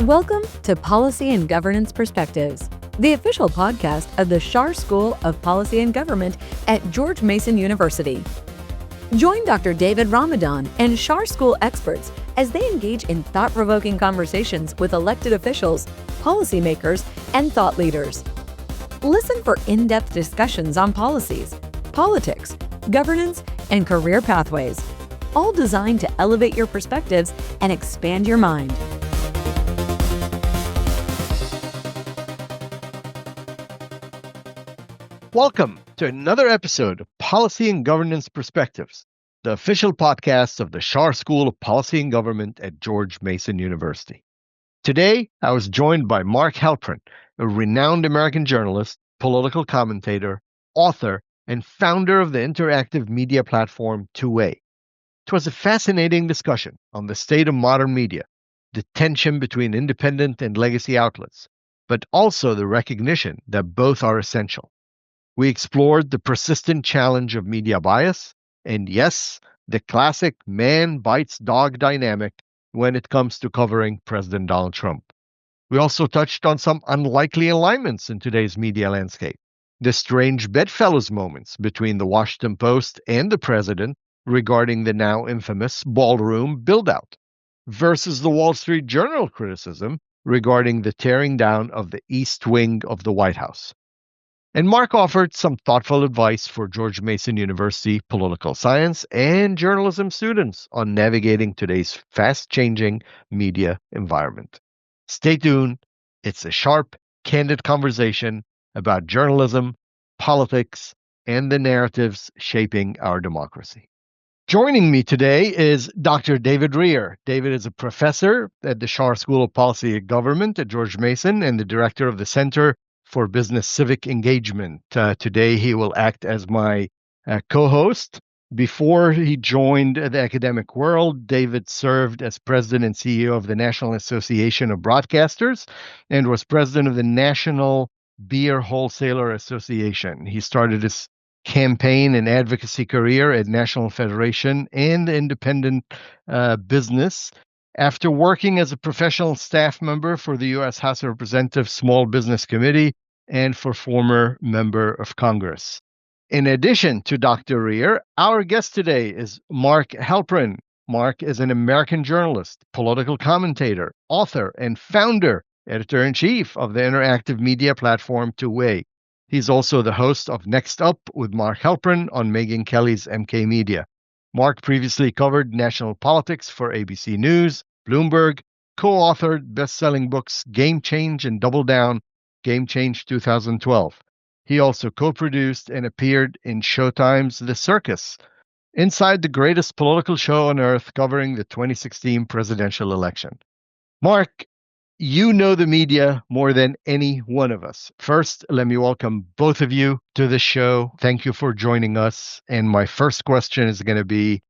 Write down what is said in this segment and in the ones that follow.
Welcome to Policy and Governance Perspectives, the official podcast of the Rehr School of Policy and Government at George Mason University. Join Dr. David Ramadan and Rehr School experts as they engage in thought-provoking conversations with elected officials, policymakers, and thought leaders. Listen for in-depth discussions on policies, politics, governance, and career pathways, all designed to elevate your perspectives and expand your mind. Welcome to another episode of Policy and Governance Perspectives, the official podcast of the Rehr School of Policy and Government at George Mason University. Today, I was joined by Mark Halperin, a renowned American journalist, political commentator, author, and founder of the interactive media platform 2A. It was a fascinating discussion on the state of modern media, the tension between independent and legacy outlets, but also the recognition that both are essential. We explored the persistent challenge of media bias, and yes, the classic man bites dog dynamic when it comes to covering President Donald Trump. We also touched on some unlikely alignments in today's media landscape, the strange bedfellows moments between the Washington Post and the president regarding the now infamous ballroom buildout, versus the Wall Street Journal criticism regarding the tearing down of the East Wing of the White House. And Mark offered some thoughtful advice for George Mason University political science and journalism students on navigating today's fast-changing media environment. Stay tuned. It's a sharp, candid conversation about journalism, politics, and the narratives shaping our democracy. Joining me today is Dr. David Rehr. David is a professor at the Rehr School of Policy and Government at George Mason and the director of the Center for Business Civic Engagement. Today, he will act as my co-host. Before he joined the academic world, David served as president and CEO of the National Association of Broadcasters and was president of the National Beer Wholesaler Association. He started his campaign and advocacy career at National Federation and Independent Business. After working as a professional staff member for the U.S. House of Representatives Small Business Committee and for former member of Congress. In addition to Dr. Rehr, our guest today is Mark Halperin. Mark is an American journalist, political commentator, author, and founder, editor-in-chief of the interactive media platform 2A. He's also the host of Next Up with Mark Halperin on Megyn Kelly's MK Media. Mark previously covered national politics for ABC News, Bloomberg, co-authored best-selling books Game Change and Double Down, Game Change 2012. He also co-produced and appeared in Showtime's The Circus, inside the greatest political show on earth covering the 2016 presidential election. Mark, you know the media more than any one of us. First, let me welcome both of you to the show. Thank you for joining us. And my first question is going to be,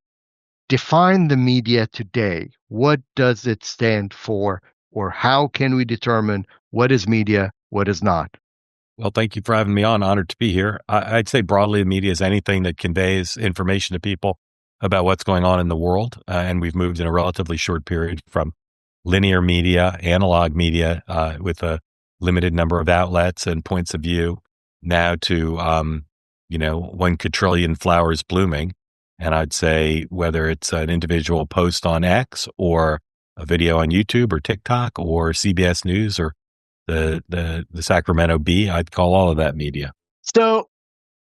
define the media today. What does it stand for, or how can we determine what is media, what is not? Well, thank you for having me on. Honored to be here. I'd say broadly, the media is anything that conveys information to people about what's going on in the world. And we've moved in a relatively short period from linear media, analog media, with a limited number of outlets and points of view, now to, 1 quadrillion flowers blooming. And I'd say whether it's an individual post on X or a video on YouTube or TikTok or CBS News or the Sacramento Bee, I'd call all of that media. So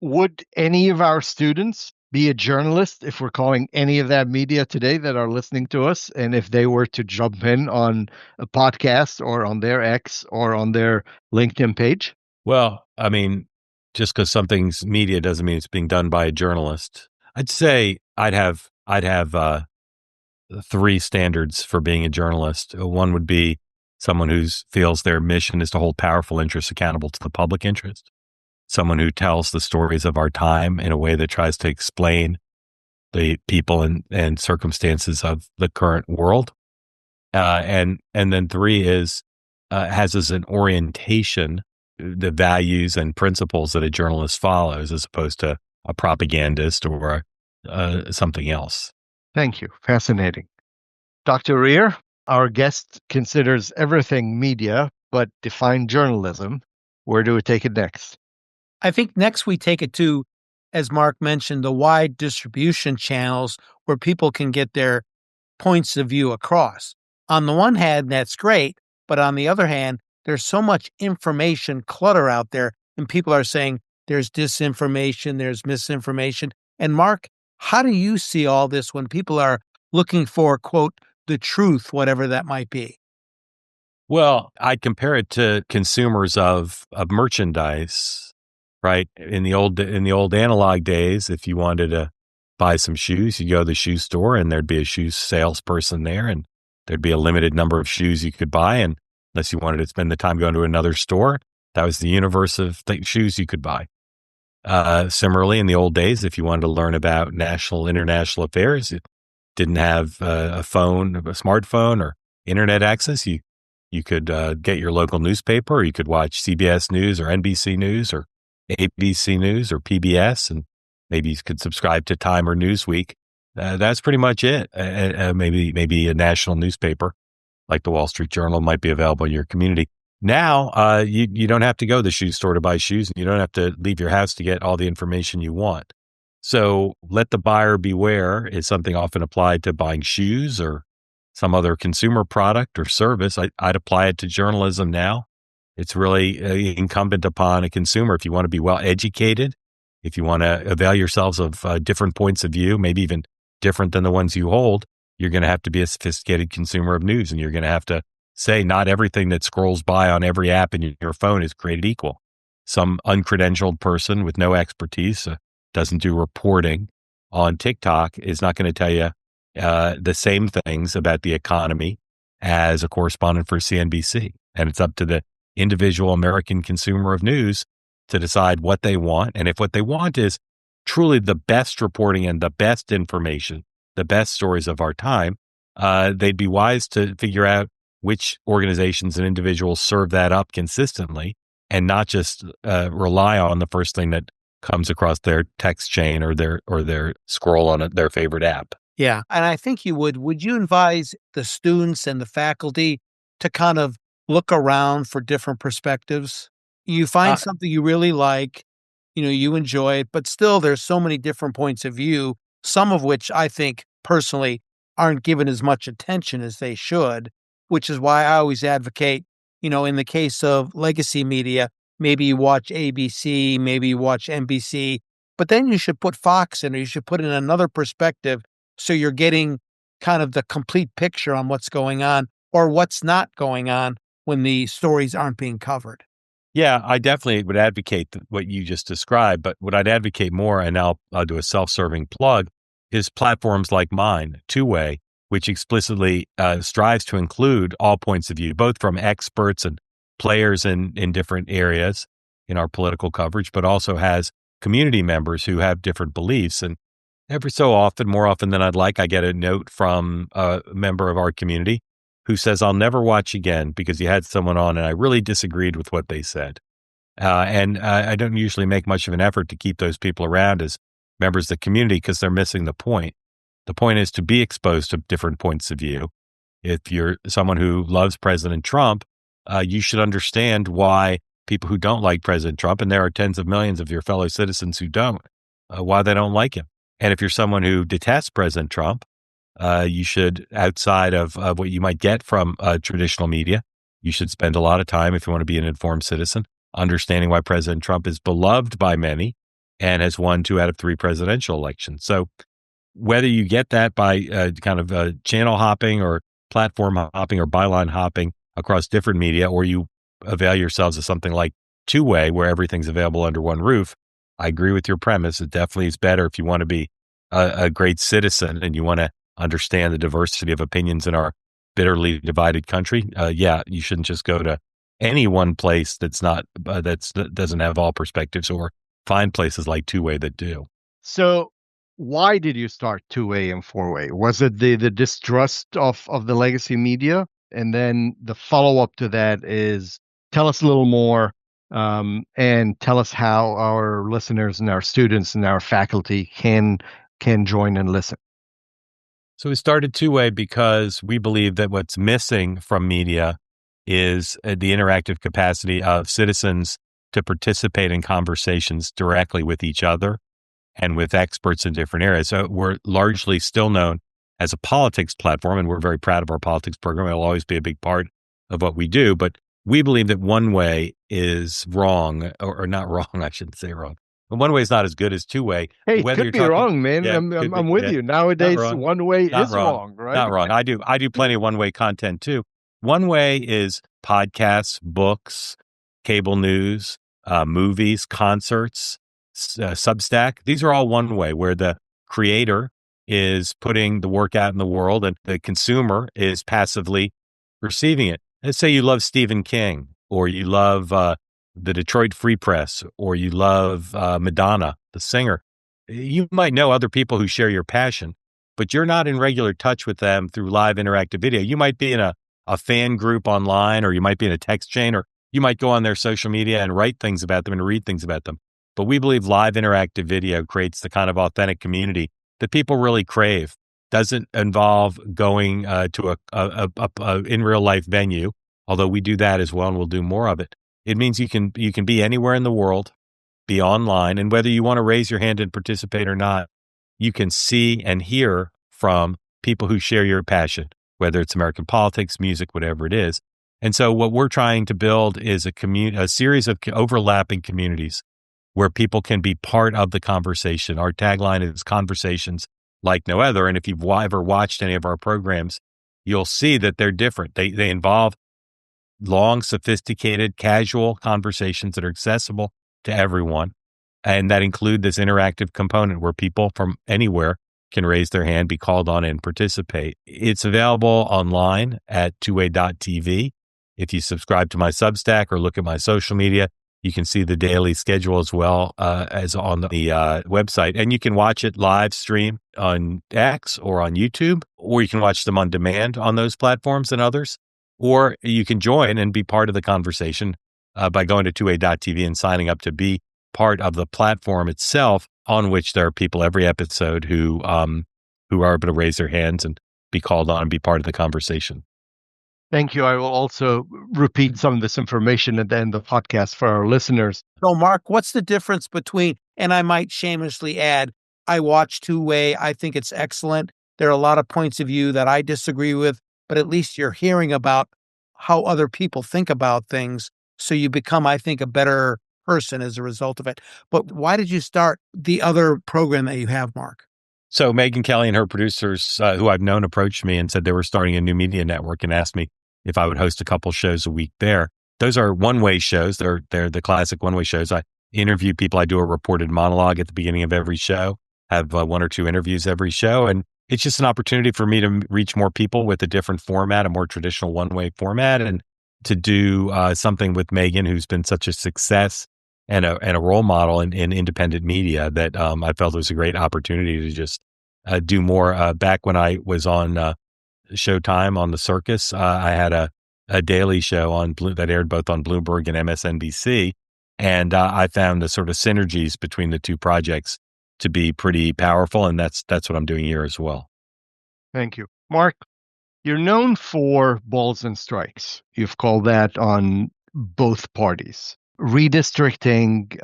would any of our students be a journalist if we're calling any of that media today that are listening to us? And if they were to jump in on a podcast or on their X or on their LinkedIn page? Well, I mean, just because something's media doesn't mean it's being done by a journalist. I'd say I'd have three standards for being a journalist. One would be someone who feels their mission is to hold powerful interests accountable to the public interest. Someone who tells the stories of our time in a way that tries to explain the people and circumstances of the current world. And then three is has as an orientation the values and principles that a journalist follows, as opposed to a propagandist or something else. Thank you. Fascinating. Dr. Rehr? Our guest considers everything media, but define journalism. Where do we take it next? I think next we take it to, as Mark mentioned, the wide distribution channels where people can get their points of view across. On the one hand, that's great, but on the other hand, there's so much information clutter out there, and people are saying there's disinformation, there's misinformation. And Mark, how do you see all this when people are looking for, quote, the truth, whatever that might be? Well, I'd compare it to consumers of merchandise, right? In the old analog days, if you wanted to buy some shoes, you go to the shoe store and there'd be a shoe salesperson there, and there'd be a limited number of shoes you could buy, and unless you wanted to spend the time going to another store, that was the universe of shoes you could buy. Similarly, in the old days, if you wanted to learn about international affairs, you didn't have a smartphone, or internet access. You could get your local newspaper, or you could watch CBS News or NBC News or ABC News or PBS, and maybe you could subscribe to Time or Newsweek. That's pretty much it. Maybe a national newspaper like the Wall Street Journal might be available in your community. Now, you don't have to go to the shoe store to buy shoes, and you don't have to leave your house to get all the information you want. So let the buyer beware is something often applied to buying shoes or some other consumer product or service. I'd apply it to journalism now. It's really incumbent upon a consumer, if you want to be well educated, if you want to avail yourselves of different points of view, maybe even different than the ones you hold, you're going to have to be a sophisticated consumer of news, and you're going to have to say not everything that scrolls by on every app in your phone is created equal. Some uncredentialed person with no expertise doesn't do reporting on TikTok is not going to tell you the same things about the economy as a correspondent for CNBC. And it's up to the individual American consumer of news to decide what they want. And if what they want is truly the best reporting and the best information, the best stories of our time, they'd be wise to figure out which organizations and individuals serve that up consistently, and not just rely on the first thing that comes across their text chain or their scroll on their favorite app. Yeah. And I think would you advise the students and the faculty to kind of look around for different perspectives? You find something you really like, you enjoy it, but still there's so many different points of view, some of which I think personally aren't given as much attention as they should, which is why I always advocate, in the case of legacy media, maybe you watch ABC, maybe you watch NBC, but then you should put Fox in, or you should put in another perspective so you're getting kind of the complete picture on what's going on or what's not going on when the stories aren't being covered. Yeah, I definitely would advocate what you just described, but what I'd advocate more, and I'll do a self-serving plug, is platforms like mine, Two-Way, which explicitly strives to include all points of view, both from experts and players in different areas in our political coverage, but also has community members who have different beliefs. And every so often, more often than I'd like, I get a note from a member of our community who says, I'll never watch again because you had someone on and I really disagreed with what they said. And I don't usually make much of an effort to keep those people around as members of the community because they're missing the point. The point is to be exposed to different points of view. If you're someone who loves President Trump, you should understand why people who don't like President Trump, and there are tens of millions of your fellow citizens who don't, why they don't like him. And if you're someone who detests President Trump, you should, outside of what you might get from traditional media, you should spend a lot of time, if you want to be an informed citizen, understanding why President Trump is beloved by many and has won 2 out of 3 presidential elections. So whether you get that by kind of channel hopping or platform hopping or byline hopping across different media, or you avail yourselves of something like Two-Way where everything's available under one roof, I agree with your premise. It definitely is better if you want to be a great citizen and you want to understand the diversity of opinions in our bitterly divided country. You shouldn't just go to any one place that doesn't have all perspectives, or find places like Two-Way that do. So why did you start Two-Way and Four-Way? Was it the distrust of the legacy media? And then the follow-up to that is, tell us a little more and tell us how our listeners and our students and our faculty can join and listen. So we started two-way because we believe that what's missing from media is the interactive capacity of citizens to participate in conversations directly with each other and with experts in different areas. So we're largely still known as a politics platform, and we're very proud of our politics program. It'll always be a big part of what we do, but we believe that one way is wrong, or not wrong, I shouldn't say wrong. But one way is not as good as two-way. Hey, it Whether you're could be talking, wrong, man. yeah, could be, I'm with yeah, you. not Nowadays, wrong, one way not is wrong, wrong, right? not wrong. I do plenty of one-way content too. One way is podcasts, books, cable news, movies, concerts, Substack. These are all one way, where the creator is putting the work out in the world and the consumer is passively receiving it. Let's say you love Stephen King, or you love the Detroit Free Press, or you love Madonna, the singer. You might know other people who share your passion, but you're not in regular touch with them through live interactive video. You might be in a fan group online, or you might be in a text chain, or you might go on their social media and write things about them and read things about them. But we believe live interactive video creates the kind of authentic community that people really crave. Doesn't involve going to a in real life venue, although we do that as well, and we'll do more of it. It means you can be anywhere in the world, be online, and whether you want to raise your hand and participate or not, you can see and hear from people who share your passion, whether it's American politics, music, whatever it is. And so what we're trying to build is a series of overlapping communities where people can be part of the conversation. Our tagline is conversations like no other. And if you've ever watched any of our programs, you'll see that they're different. They involve long, sophisticated, casual conversations that are accessible to everyone, and that include this interactive component where people from anywhere can raise their hand, be called on, and participate. It's available online at twoway.tv. If you subscribe to my Substack or look at my social media, you can see the daily schedule as well as on the website. And you can watch it live stream on X or on YouTube, or you can watch them on demand on those platforms and others. Or you can join and be part of the conversation by going to twoway.tv and signing up to be part of the platform itself, on which there are people every episode who are able to raise their hands and be called on and be part of the conversation. Thank you. I will also repeat some of this information at the end of the podcast for our listeners. So, Mark, what's the difference between, and I might shamelessly add, I watch two-way. I think it's excellent. There are a lot of points of view that I disagree with, but at least you're hearing about how other people think about things. So you become, I think, a better person as a result of it. But why did you start the other program that you have, Mark? So Megan Kelly and her producers, who I've known, approached me and said they were starting a new media network and asked me if I would host a couple shows a week there. Those are one-way shows. They're the classic one-way shows. I interview people. I do a reported monologue at the beginning of every show, have one or two interviews every show. And it's just an opportunity for me to reach more people with a different format, a more traditional one-way format, and to do something with Megan, who's been such a success and a role model in independent media, that I felt it was a great opportunity to just do more. Back when I was on Showtime on the Circus, I had a daily show on that aired both on Bloomberg and MSNBC, and I found the sort of synergies between the two projects to be pretty powerful, and that's what I'm doing here as well. Thank you. Mark, you're known for balls and strikes. You've called that on both parties. Redistricting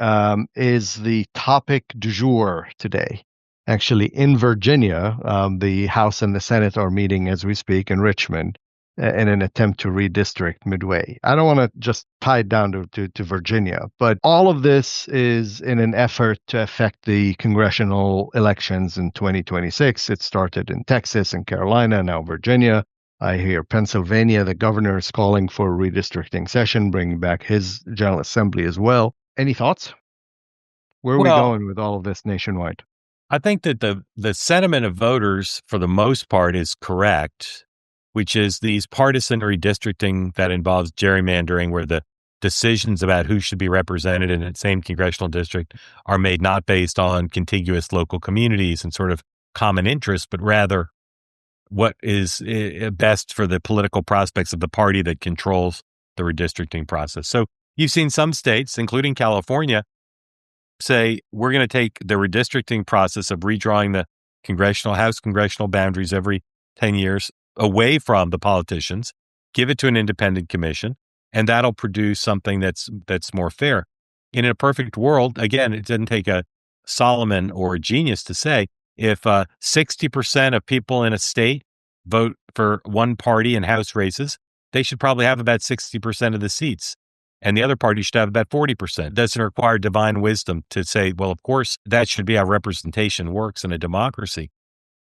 is the topic du jour today. Actually, in Virginia, the House and the Senate are meeting as we speak in Richmond in an attempt to redistrict midway. I don't want to just tie it down to Virginia, but all of this is in an effort to affect the congressional elections in 2026. It started in Texas and Carolina, now Virginia. I hear Pennsylvania, the governor is calling for a redistricting session, bringing back his General Assembly as well. Any thoughts? Where are we going with all of this nationwide? I think that the sentiment of voters, for the most part, is correct, which is these partisan redistricting that involves gerrymandering, where the decisions about who should be represented in the same congressional district are made not based on contiguous local communities and sort of common interests, but rather what is best for the political prospects of the party that controls the redistricting process. So you've seen some states, including California, say, we're going to take the redistricting process of redrawing the congressional boundaries every 10 years away from the politicians, give it to an independent commission, and that'll produce something that's more fair. In a perfect world, again, it doesn't take a Solomon or a genius to say, if 60% of people in a state vote for one party in House races, they should probably have about 60% of the seats. And the other party should have about 40%. It doesn't require divine wisdom to say, well, of course, that should be how representation works in a democracy.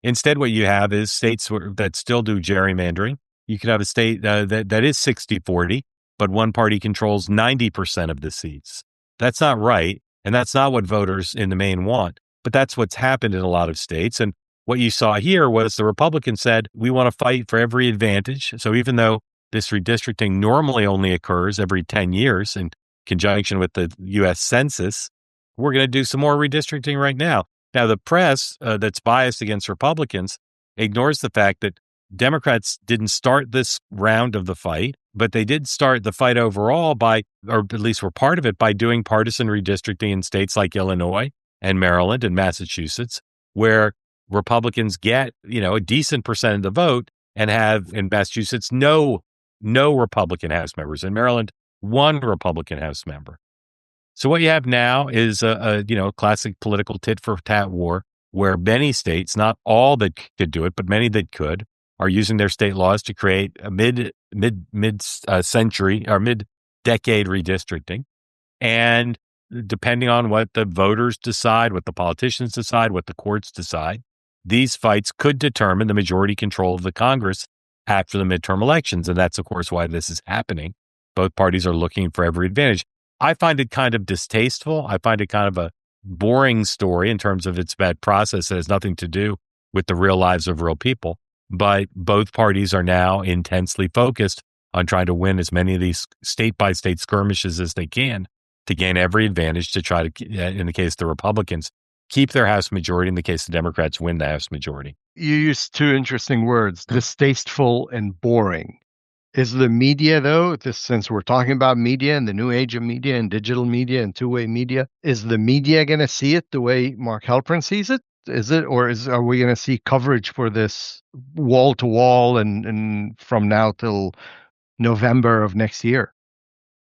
Instead, what you have is states that still do gerrymandering. You could have a state that is 60-40, but one party controls 90% of the seats. That's not right. And that's not what voters in the main want. But that's what's happened in a lot of states. And what you saw here was the Republicans said, we want to fight for every advantage. So even though this redistricting normally only occurs every 10 years in conjunction with the U.S. Census, we're going to do some more redistricting right now. Now, the press that's biased against Republicans ignores the fact that Democrats didn't start this round of the fight, but they did start the fight overall by, or at least were part of it, by doing partisan redistricting in states like Illinois and Maryland and Massachusetts, where Republicans get, a decent percent of the vote and have in Massachusetts no Republican House members. In Maryland, one Republican House member. So what you have now is a classic political tit for tat war where many states, not all that could do it, but many that could, are using their state laws to create a mid-century or mid-decade redistricting. And depending on what the voters decide, what the politicians decide, what the courts decide, these fights could determine the majority control of the Congress after the midterm elections. And that's, of course, why this is happening. Both parties are looking for every advantage. I find it kind of distasteful. I find it kind of a boring story in terms of its bad process that has nothing to do with the real lives of real people. But both parties are now intensely focused on trying to win as many of these state-by-state skirmishes as they can to gain every advantage to try to, in the case of the Republicans, keep their House majority. In the case of the Democrats, win the House majority. You used two interesting words, distasteful and boring. Is the media, though, since we're talking about media and the new age of media and digital media and two-way media, is the media going to see it the way Mark Halperin sees it? Is it, or are we going to see coverage for this wall to wall and from now till November of next year?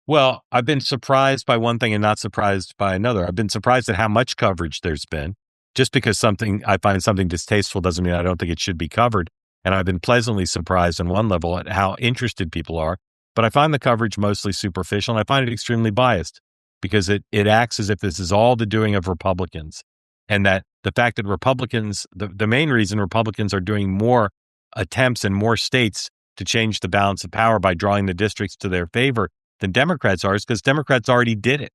Well, I've been surprised by one thing and not surprised by another. I've been surprised at how much coverage there's been. Just because I find something distasteful doesn't mean I don't think it should be covered. And I've been pleasantly surprised on one level at how interested people are. But I find the coverage mostly superficial, and I find it extremely biased because it acts as if this is all the doing of Republicans. And that the fact that Republicans, the main reason Republicans are doing more attempts in more states to change the balance of power by drawing the districts to their favor than Democrats are is because Democrats already did it.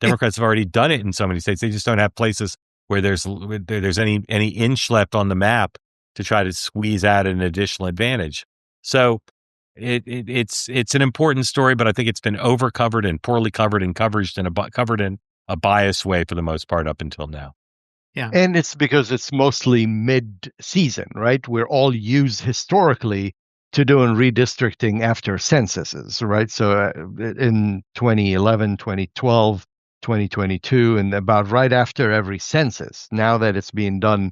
Democrats have already done it in so many states. They just don't have places where there's any inch left on the map to try to squeeze out an additional advantage. So it's an important story, but I think it's been overcovered and poorly covered and covered in a biased way for the most part up until now. Yeah. And it's because it's mostly mid-season, right? We're all used historically to doing redistricting after censuses, right? So in 2011, 2012, 2022, and about right after every census. Now that it's being done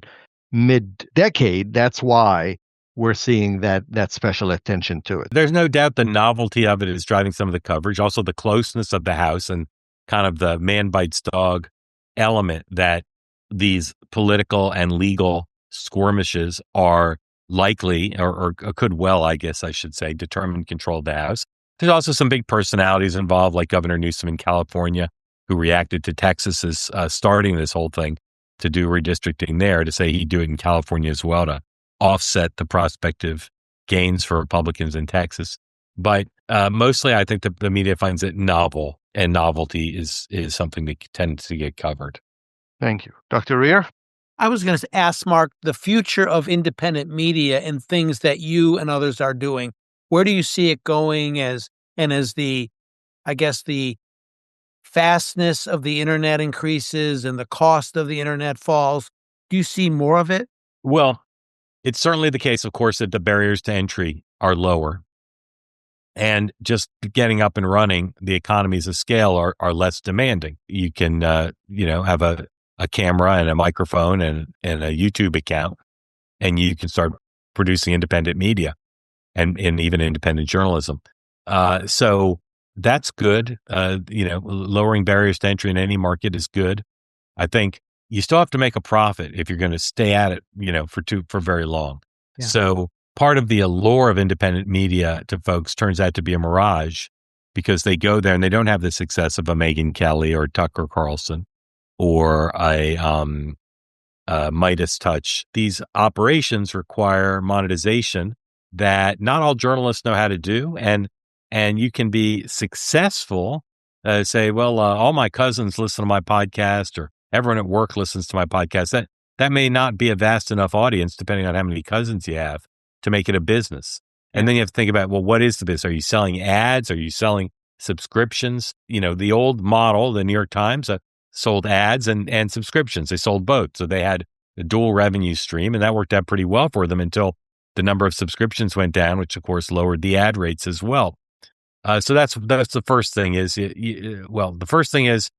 mid-decade, that's why we're seeing that special attention to it. There's no doubt the novelty of it is driving some of the coverage. Also, the closeness of the House and kind of the man bites dog element that these political and legal skirmishes are likely or could well, I guess I should say, determine control of the House. There's also some big personalities involved, like Governor Newsom in California, who reacted to Texas's starting this whole thing to do redistricting there, to say he'd do it in California as well to offset the prospective gains for Republicans in Texas. But mostly I think the media finds it novel, and novelty is something that tends to get covered. Thank you. Dr. Rehr? I was going to ask Mark, the future of independent media and things that you and others are doing. Where do you see it going as the fastness of the internet increases and the cost of the internet falls? Do you see more of it? Well, it's certainly the case, of course, that the barriers to entry are lower. And just getting up and running, the economies of scale are less demanding. You can, have a camera and a microphone and a YouTube account and you can start producing independent media and even independent journalism. So that's good. Lowering barriers to entry in any market is good. I think you still have to make a profit if you're going to stay at it, for very long. Yeah. So part of the allure of independent media to folks turns out to be a mirage, because they go there and they don't have the success of a Megyn Kelly or Tucker Carlson or a Midas Touch. These operations require monetization that not all journalists know how to do, and you can be successful. Say, well, all my cousins listen to my podcast, or everyone at work listens to my podcast. That may not be a vast enough audience, depending on how many cousins you have, to make it a business. And then you have to think about, well, what is the business? Are you selling ads? Are you selling subscriptions? The old model, the New York Times, sold ads and subscriptions. They sold both. So they had a dual revenue stream, and that worked out pretty well for them until the number of subscriptions went down, which of course lowered the ad rates as well. So that's the first thing is, the first thing is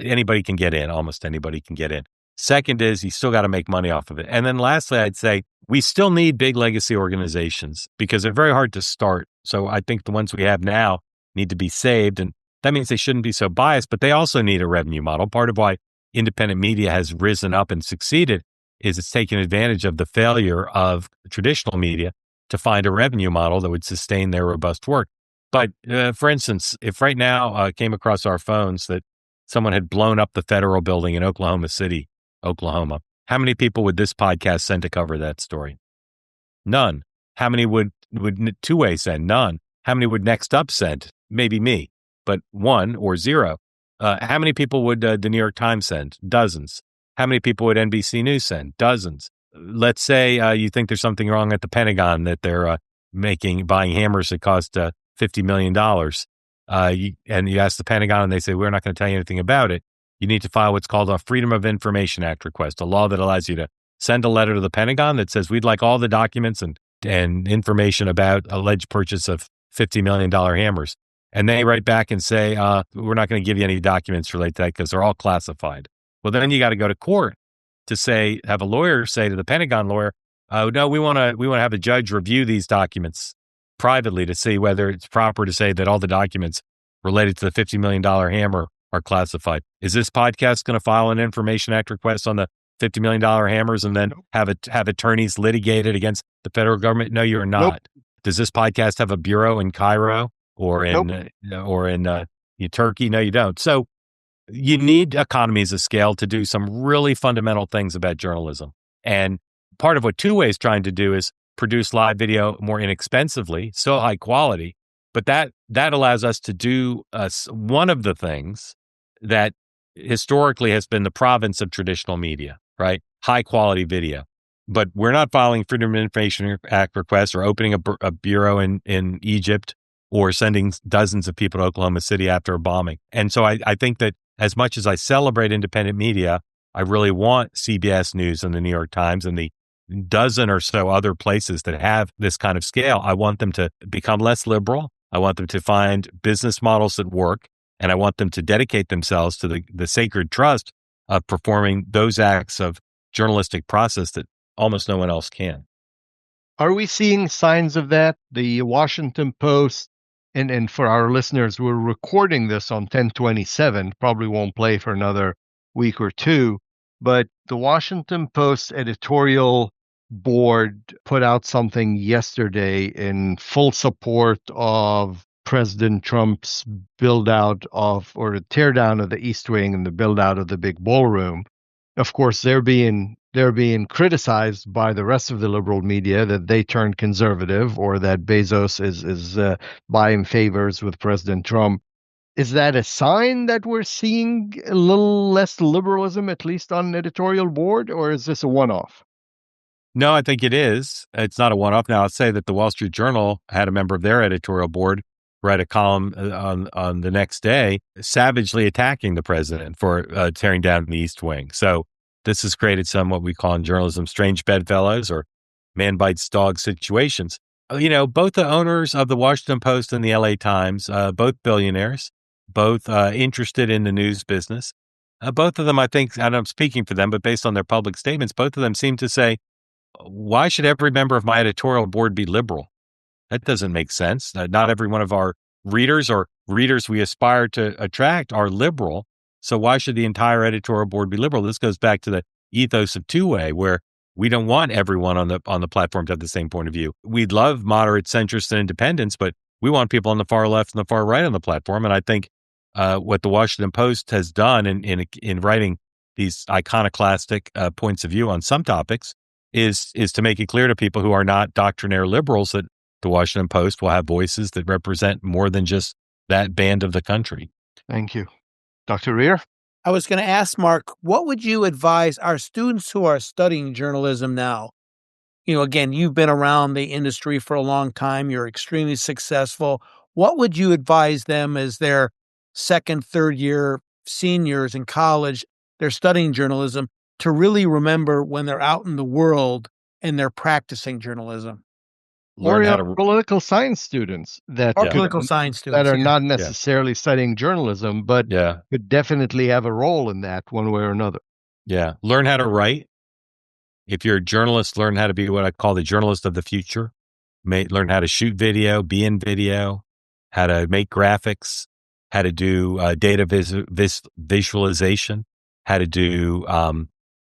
anybody can get in, almost anybody can get in. Second is you still got to make money off of it. And then lastly, I'd say we still need big legacy organizations because they're very hard to start. So I think the ones we have now need to be saved. And that means they shouldn't be so biased, but they also need a revenue model. Part of why independent media has risen up and succeeded is it's taken advantage of the failure of traditional media to find a revenue model that would sustain their robust work. But for instance, if right now came across our phones that someone had blown up the federal building in Oklahoma City, Oklahoma, how many people would this podcast send to cover that story? None. How many would Two-Way send? None. How many would Next Up send? Maybe me, but 1 or 0. How many people would the New York Times send? Dozens. How many people would NBC News send? Dozens. Let's say you think there's something wrong at the Pentagon, that they're buying hammers that cost $50 million. And you ask the Pentagon and they say, we're not going to tell you anything about it. You need to file what's called a Freedom of Information Act request, a law that allows you to send a letter to the Pentagon that says, we'd like all the documents and information about alleged purchase of $50 million hammers. And they write back and say, we're not going to give you any documents related to that because they're all classified. Well, then you got to go to court to have a lawyer say to the Pentagon lawyer, no, we want to have a judge review these documents privately to see whether it's proper to say that all the documents related to the $50 million hammer are classified. Is this podcast going to file an Information Act request on the $50 million hammers and then have attorneys litigate it against the federal government? No, you're not. Nope. Does this podcast have a bureau in Cairo or in Turkey? No, you don't. So you need economies of scale to do some really fundamental things about journalism. And part of what Two-Way is trying to do is produce live video more inexpensively, still high quality, but that allows us to do one of the things that historically has been the province of traditional media, right? High quality video. But we're not filing Freedom of Information Act requests or opening a bureau in Egypt or sending dozens of people to Oklahoma City after a bombing. And so I think that as much as I celebrate independent media, I really want CBS News and the New York Times and the dozen or so other places that have this kind of scale. I want them to become less liberal. I want them to find business models that work. And I want them to dedicate themselves to the sacred trust of performing those acts of journalistic process that almost no one else can. Are we seeing signs of that? The Washington Post, and for our listeners, we're recording this on 10/27, probably won't play for another week or two, but the Washington Post editorial board put out something yesterday in full support of President Trump's build out of, or the tear down of the East Wing and the build out of the big ballroom. Of course, they're being criticized by the rest of the liberal media that they turned conservative or that Bezos is buying favors with President Trump. Is that a sign that we're seeing a little less liberalism, at least on an editorial board, or is this a one-off? No, I think it is. It's not a one-off. Now, I'll say that the Wall Street Journal had a member of their editorial board write a column on the next day, savagely attacking the president for tearing down the East Wing. So this has created some what we call in journalism strange bedfellows or man bites dog situations. Both the owners of the Washington Post and the LA Times, both billionaires, both interested in the news business. Both of them, I think, and I'm speaking for them, but based on their public statements, both of them seem to say, why should every member of my editorial board be liberal? That doesn't make sense. Not every one of our readers or readers we aspire to attract are liberal. So why should the entire editorial board be liberal? This goes back to the ethos of two-way, where we don't want everyone on the platform to have the same point of view. We'd love moderate, centrist, and independents, but we want people on the far left and the far right on the platform. And I think what the Washington Post has done in writing these iconoclastic points of view on some topics is to make it clear to people who are not doctrinaire liberals that the Washington Post will have voices that represent more than just that band of the country. Thank you. Dr. Rehr? I was going to ask Mark, what would you advise our students who are studying journalism now? Again, you've been around the industry for a long time. You're extremely successful. What would you advise them as their second, third year seniors in college, they're studying journalism, to really remember when they're out in the world and they're practicing journalism? Or political science students that are not necessarily studying journalism, but could definitely have a role in that one way or another. Yeah. Learn how to write. If you're a journalist, learn how to be what I call the journalist of the future. Learn how to shoot video, be in video, how to make graphics, how to do data visualization, how to do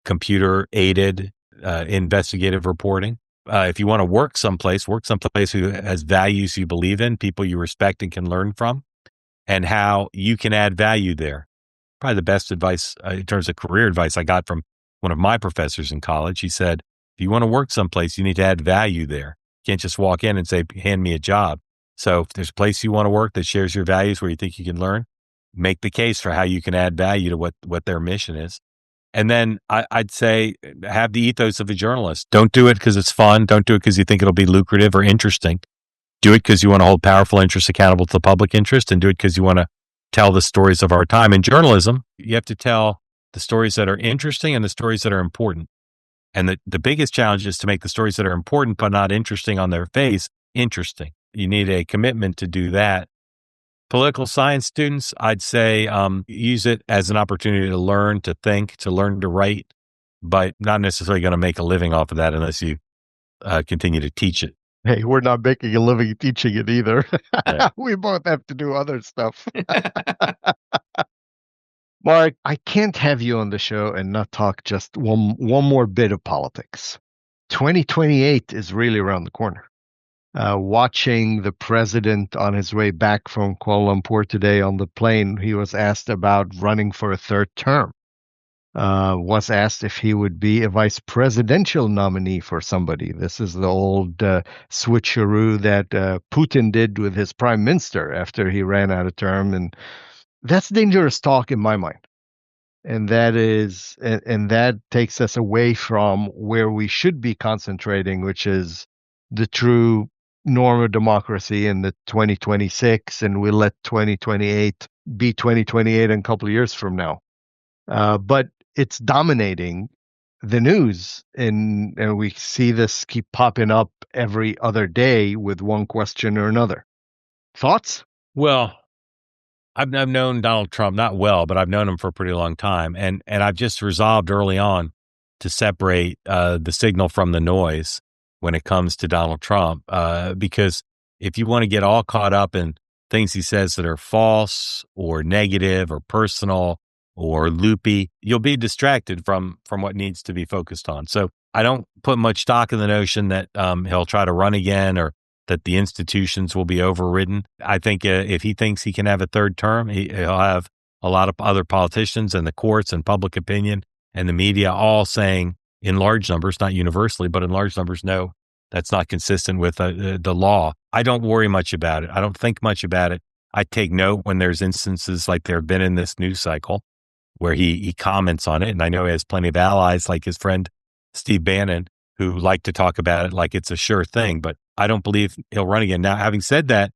computer-aided investigative reporting. If you want to work someplace who has values you believe in, people you respect and can learn from, and how you can add value there. Probably the best advice in terms of career advice I got from one of my professors in college. He said, if you want to work someplace, you need to add value there. You can't just walk in and say, hand me a job. So if there's a place you want to work that shares your values where you think you can learn, make the case for how you can add value to what their mission is. And then I'd say have the ethos of a journalist. Don't do it because it's fun. Don't do it because you think it'll be lucrative or interesting. Do it because you want to hold powerful interests accountable to the public interest, and do it because you want to tell the stories of our time. In journalism, you have to tell the stories that are interesting and the stories that are important. And the biggest challenge is to make the stories that are important but not interesting on their face interesting. You need a commitment to do that. Political science students, I'd say use it as an opportunity to learn, to think, to learn to write, but not necessarily going to make a living off of that unless you continue to teach it. Hey, we're not making a living teaching it either. Yeah. We both have to do other stuff. Mark, I can't have you on the show and not talk just one more bit of politics. 2028 is really around the corner. Watching the president on his way back from Kuala Lumpur today on the plane, he was asked about running for a third term. Was asked if he would be a vice presidential nominee for somebody. This is the old switcheroo that Putin did with his prime minister after he ran out of term. And that's dangerous talk in my mind. And that takes us away from where we should be concentrating, which is the true norm of democracy in the 2026, and we'll let 2028 be 2028 in a couple of years from now. But it's dominating the news, and we see this keep popping up every other day with one question or another. Thoughts? Well, I've known Donald Trump, not well, but I've known him for a pretty long time. And I've just resolved early on to separate the signal from the noise when it comes to Donald Trump, because if you want to get all caught up in things he says that are false or negative or personal or loopy, you'll be distracted from what needs to be focused on. So I don't put much stock in the notion that he'll try to run again or that the institutions will be overridden. I think if he thinks he can have a third term, he'll have a lot of other politicians and the courts and public opinion and the media all saying in large numbers, not universally, but in large numbers, no, that's not consistent with the law. I don't worry much about it. I don't think much about it. I take note when there's instances like there have been in this news cycle where he comments on it. And I know he has plenty of allies like his friend Steve Bannon who like to talk about it like it's a sure thing, but I don't believe he'll run again. Now, having said that,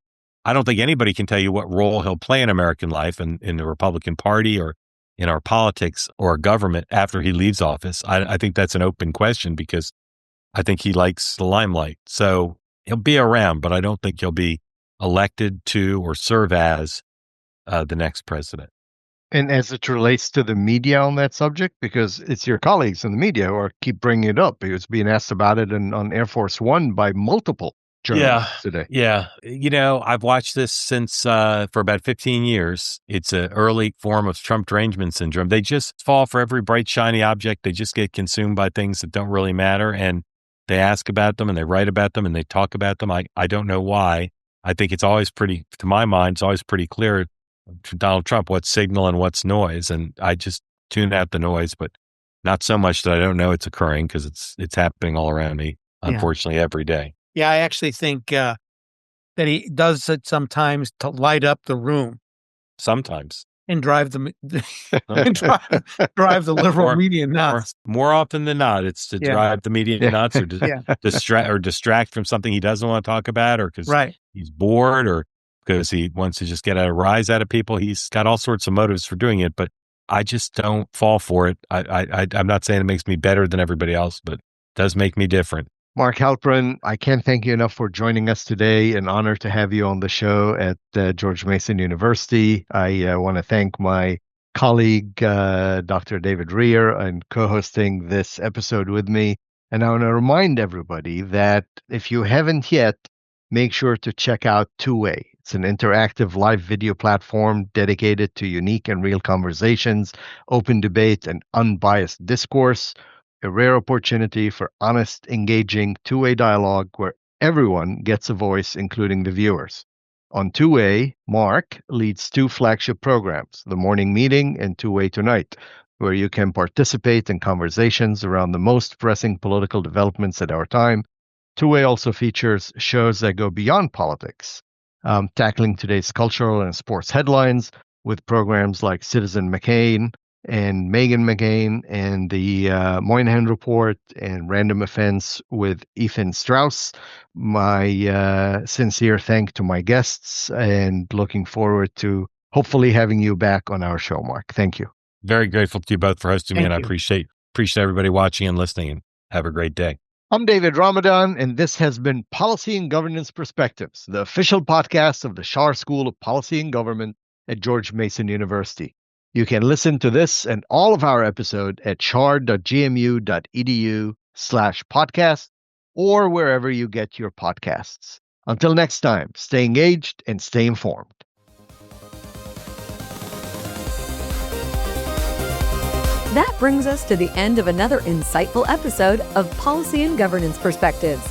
I don't think anybody can tell you what role he'll play in American life and in the Republican Party or in our politics or our government after he leaves office. I think that's an open question because I think he likes the limelight. So he'll be around, but I don't think he'll be elected to or serve as the next president. And as it relates to the media on that subject, because it's your colleagues in the media who keep bringing it up. It was being asked about it on Air Force One by multiple journalists today. Yeah. I've watched this since for about 15 years. It's an early form of Trump derangement syndrome. They just fall for every bright, shiny object. They just get consumed by things that don't really matter. And they ask about them and they write about them and they talk about them. I don't know why. I think it's always to my mind, it's always pretty clear to Donald Trump what's signal and what's noise. And I just tune out the noise, but not so much that I don't know it's occurring because it's happening all around me, unfortunately, every day. Yeah, I actually think that he does it sometimes to light up the room. Sometimes. And drive the drive the liberal media nuts. More often than not, it's to drive the media nuts or distract from something he doesn't want to talk about, or because he's bored, or because he wants to just get a rise out of people. He's got all sorts of motives for doing it, but I just don't fall for it. I'm not saying it makes me better than everybody else, but it does make me different. Mark Halperin, I can't thank you enough for joining us today. An honor to have you on the show at George Mason University. I want to thank my colleague, Dr. David Rehr, and co-hosting this episode with me. And I want to remind everybody that if you haven't yet, make sure to check out Two-Way. It's an interactive live video platform dedicated to unique and real conversations, open debate, and unbiased discourse. A rare opportunity for honest, engaging, two-way dialogue where everyone gets a voice, including the viewers. On Two-Way, Mark leads two flagship programs, The Morning Meeting and Two-Way Tonight, where you can participate in conversations around the most pressing political developments at our time. Two-Way also features shows that go beyond politics, tackling today's cultural and sports headlines with programs like Citizen McCain and Meghan McCain and the Moynihan Report and Random Offense with Ethan Strauss. My sincere thanks to my guests, and looking forward to hopefully having you back on our show, Mark. Thank you. Very grateful to you both for hosting me, and I appreciate everybody watching and listening, and have a great day. I'm David Ramadan, and this has been Policy and Governance Perspectives, the official podcast of the Schar School of Policy and Government at George Mason University. You can listen to this and all of our episodes at schar.gmu.edu/podcast or wherever you get your podcasts. Until next time, stay engaged and stay informed. That brings us to the end of another insightful episode of Policy and Governance Perspectives.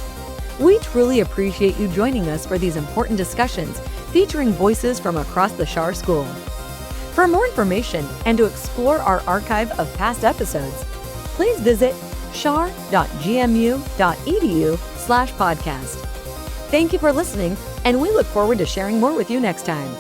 We truly appreciate you joining us for these important discussions featuring voices from across the Schar School. For more information and to explore our archive of past episodes, please visit schar.gmu.edu/podcast. Thank you for listening, and we look forward to sharing more with you next time.